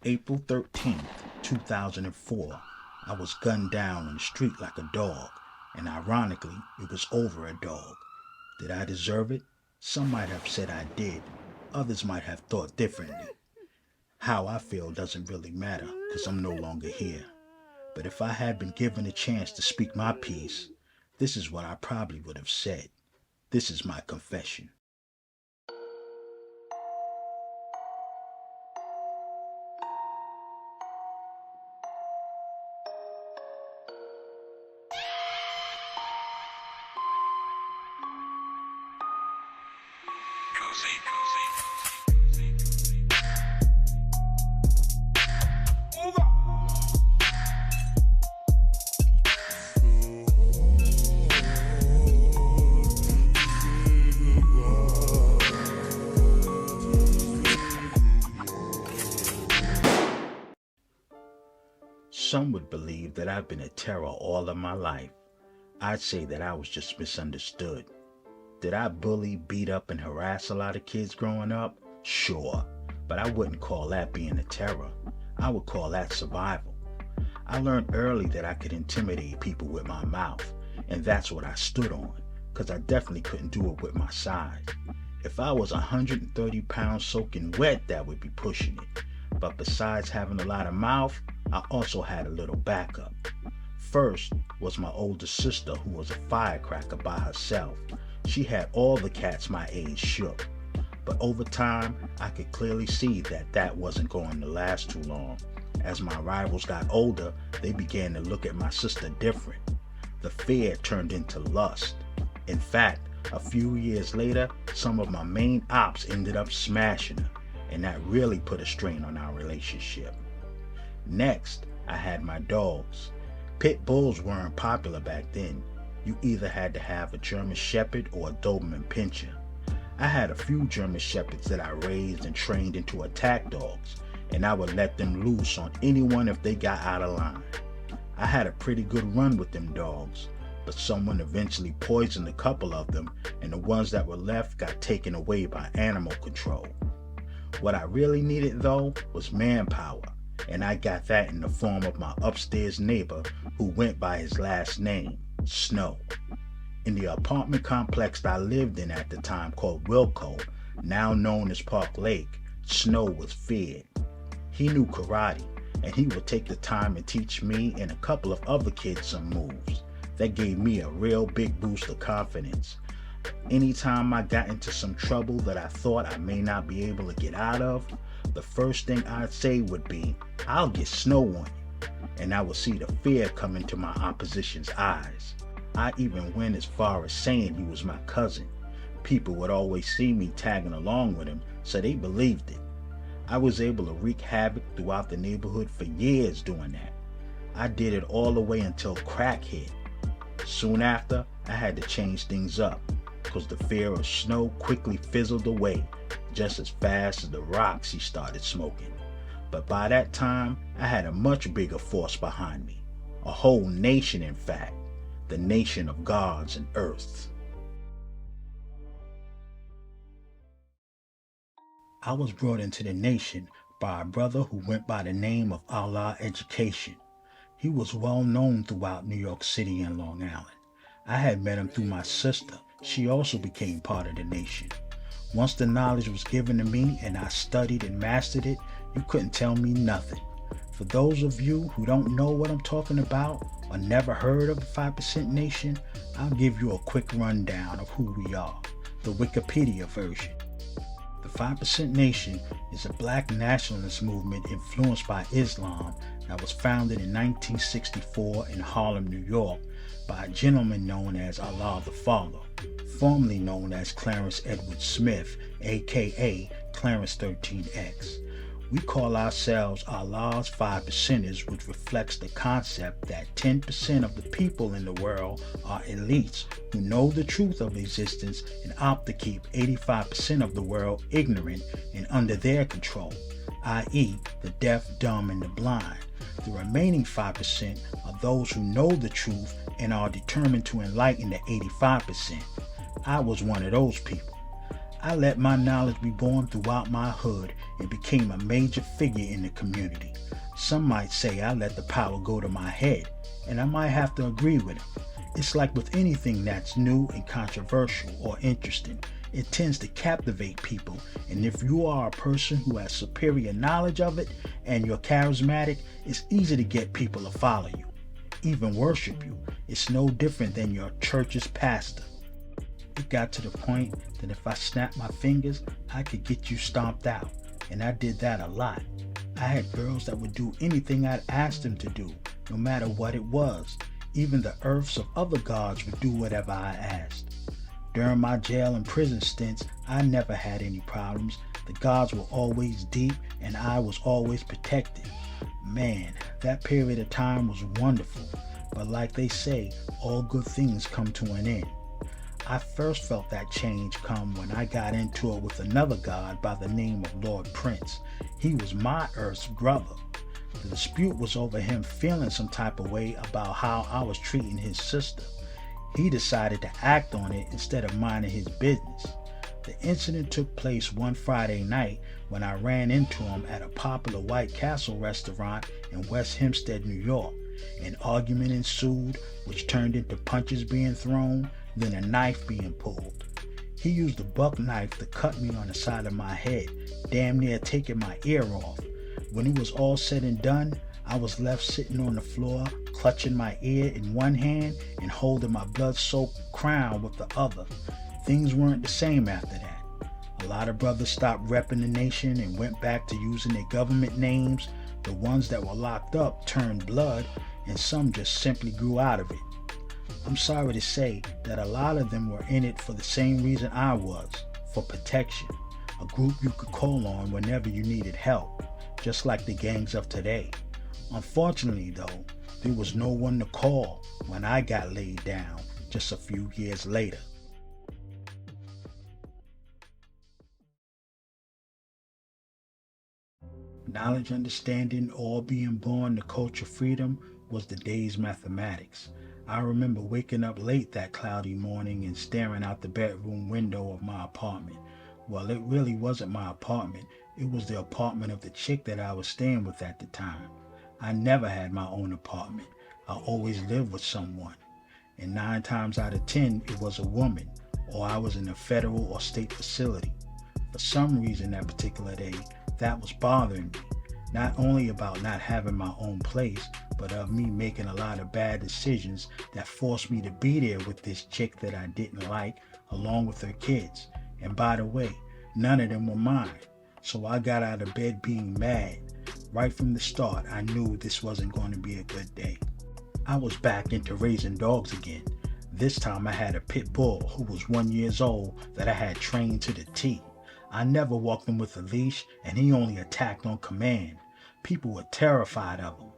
April 13th, 2004, I was gunned down on the street like a dog, and ironically, it was over a dog. Did I deserve it? Some might have said I did. Others might have thought differently. How I feel doesn't really matter, because I'm no longer here. But if I had been given a chance to speak my piece, this is what I probably would have said. This is my confession. Some would believe that I've been a terror all of my life. I'd say that I was just misunderstood. Did I bully, beat up, and harass a lot of kids growing up? Sure, but I wouldn't call that being a terror. I would call that survival. I learned early that I could intimidate people with my mouth, and that's what I stood on, because I definitely couldn't do it with my size. If I was 130 pounds soaking wet, that would be pushing it. But besides having a lot of mouth, I also had a little backup. First was my older sister, who was a firecracker by herself. She had all the cats my age shook. But over time, I could clearly see that that wasn't going to last too long. As my rivals got older, they began to look at my sister different. The fear turned into lust. In fact, a few years later, some of my main ops ended up smashing her, and that really put a strain on our relationship. Next, I had my dogs. Pit bulls weren't popular back then. You either had to have a German Shepherd or a Doberman Pinscher. I had a few German Shepherds that I raised and trained into attack dogs, and I would let them loose on anyone if they got out of line. I had a pretty good run with them dogs, but someone eventually poisoned a couple of them, and the ones that were left got taken away by animal control. What I really needed, though, was manpower, and I got that in the form of my upstairs neighbor who went by his last name, Snow. In the apartment complex that I lived in at the time called Wilco, now known as Park Lake, Snow was feared. He knew karate, and he would take the time and teach me and a couple of other kids some moves. That gave me a real big boost of confidence. Anytime I got into some trouble that I thought I may not be able to get out of, the first thing I'd say would be, "I'll get Snow on you." And I would see the fear come into my opposition's eyes. I even went as far as saying he was my cousin. People would always see me tagging along with him, so they believed it. I was able to wreak havoc throughout the neighborhood for years doing that. I did it all the way until crack hit. Soon after, I had to change things up, because the fear of Snow quickly fizzled away just as fast as the rocks he started smoking. But by that time, I had a much bigger force behind me. A whole nation, in fact. The nation of gods and earths. I was brought into the nation by a brother who went by the name of Allah Education. He was well known throughout New York City and Long Island. I had met him through my sister. She also became part of the nation. Once the knowledge was given to me and I studied and mastered it, you couldn't tell me nothing. For those of you who don't know what I'm talking about or never heard of the 5% Nation, I'll give you a quick rundown of who we are, the Wikipedia version. The 5% Nation is a black nationalist movement influenced by Islam that was founded in 1964 in Harlem, New York by a gentleman known as Allah the Father, formerly known as Clarence Edward Smith, aka Clarence 13X. We call ourselves Allah's 5%ers, which reflects the concept that 10% of the people in the world are elites who know the truth of existence and opt to keep 85% of the world ignorant and under their control, i.e. the deaf, dumb, and the blind. The remaining 5% are those who know the truth and are determined to enlighten the 85%. I was one of those people. I let my knowledge be born throughout my hood and became a major figure in the community. Some might say I let the power go to my head, and I might have to agree with it. It's like with anything that's new and controversial or interesting, it tends to captivate people, and if you are a person who has superior knowledge of it and you're charismatic, it's easy to get people to follow you, even worship you. It's no different than your church's pastor. It got to the point that if I snapped my fingers, I could get you stomped out, and I did that a lot. I had girls that would do anything I'd asked them to do, no matter what it was. Even the earths of other gods would do whatever I asked. During my jail and prison stints, I never had any problems. The gods were always deep, and I was always protected. Man, that period of time was wonderful, but like they say, all good things come to an end. I first felt that change come when I got into it with another god by the name of Lord Prince. He was my Earth's brother. The dispute was over him feeling some type of way about how I was treating his sister. He decided to act on it instead of minding his business. The incident took place one Friday night when I ran into him at a popular White Castle restaurant in West Hempstead, New York. An argument ensued, which turned into punches being thrown, then a knife being pulled. He used a buck knife to cut me on the side of my head, damn near taking my ear off. When it was all said and done, I was left sitting on the floor, clutching my ear in one hand and holding my blood-soaked crown with the other. Things weren't the same after that. A lot of brothers stopped repping the nation and went back to using their government names. The ones that were locked up turned blood, and some just simply grew out of it. I'm sorry to say that a lot of them were in it for the same reason I was, for protection. A group you could call on whenever you needed help, just like the gangs of today. Unfortunately though, there was no one to call when I got laid down just a few years later. Knowledge, understanding, all being born to culture freedom was the day's mathematics. I remember waking up late that cloudy morning and staring out the bedroom window of my apartment. Well, it really wasn't my apartment. It was the apartment of the chick that I was staying with at the time. I never had my own apartment. I always lived with someone. And 9 times out of 10, it was a woman, or I was in a federal or state facility. For some reason that particular day, that was bothering me. Not only about not having my own place, but of me making a lot of bad decisions that forced me to be there with this chick that I didn't like, along with her kids. And by the way, none of them were mine. So I got out of bed being mad. Right from the start, I knew this wasn't going to be a good day. I was back into raising dogs again. This time I had a pit bull who was 1 year old that I had trained to the T. I never walked him with a leash, and he only attacked on command. People were terrified of him.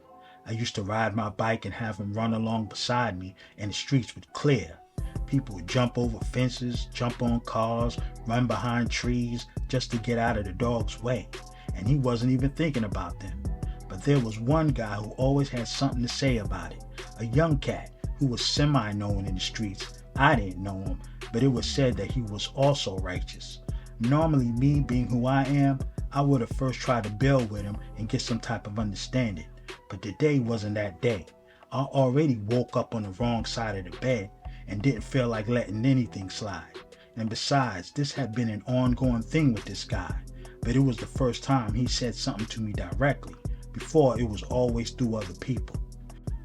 I used to ride my bike and have him run along beside me, and the streets would clear. People would jump over fences, jump on cars, run behind trees just to get out of the dog's way, and he wasn't even thinking about them. But there was one guy who always had something to say about it, a young cat who was semi-known in the streets. I didn't know him, but it was said that he was also righteous. Normally, me being who I am, I would have first tried to build with him and get some type of understanding. But today wasn't that day. I already woke up on the wrong side of the bed and didn't feel like letting anything slide. And besides, this had been an ongoing thing with this guy. But it was the first time he said something to me directly. Before, it was always through other people.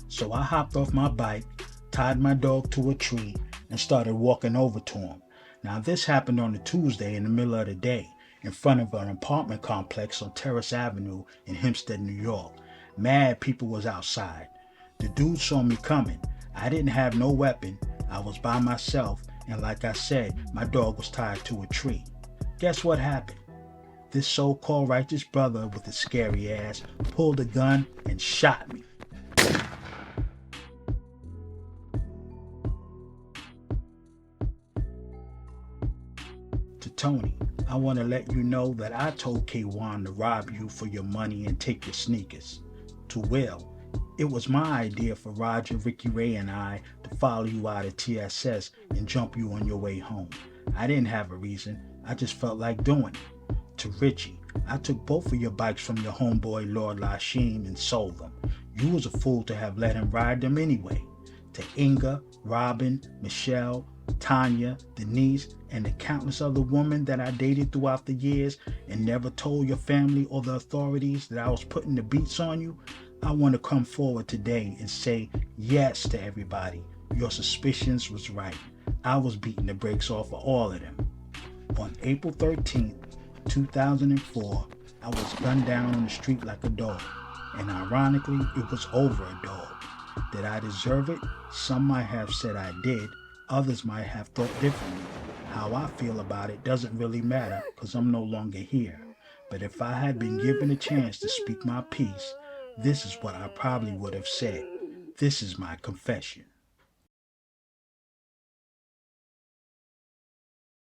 So I hopped off my bike, tied my dog to a tree, and started walking over to him. Now this happened on a Tuesday in the middle of the day in front of an apartment complex on Terrace Avenue in Hempstead, New York. Mad people was outside. The dude saw me coming. I didn't have no weapon. I was by myself, and like I said, my dog was tied to a tree. Guess what happened? This so-called righteous brother with a scary ass pulled a gun and shot me. To Tony, I want to let you know that I told K1 to rob you for your money and take your sneakers. To Will, it was my idea for Roger, Ricky Ray, and I to follow you out of TSS and jump you on your way home. I didn't have a reason. I just felt like doing it. To Richie, I took both of your bikes from your homeboy Lord Lashim and sold them. You was a fool to have let him ride them anyway. To Inga, Robin, Michelle, Tanya, Denise, and the countless other women that I dated throughout the years and never told your family or the authorities that I was putting the beats on you, I want to come forward today and say yes to everybody. Your suspicions was right. I was beating the brakes off of all of them. On April 13th, 2004, I was gunned down on the street like a dog. And ironically, it was over a dog. Did I deserve it? Some might have said I did. Others might have thought differently. How I feel about it doesn't really matter because I'm no longer here. But if I had been given a chance to speak my piece, this is what I probably would have said. This is my confession.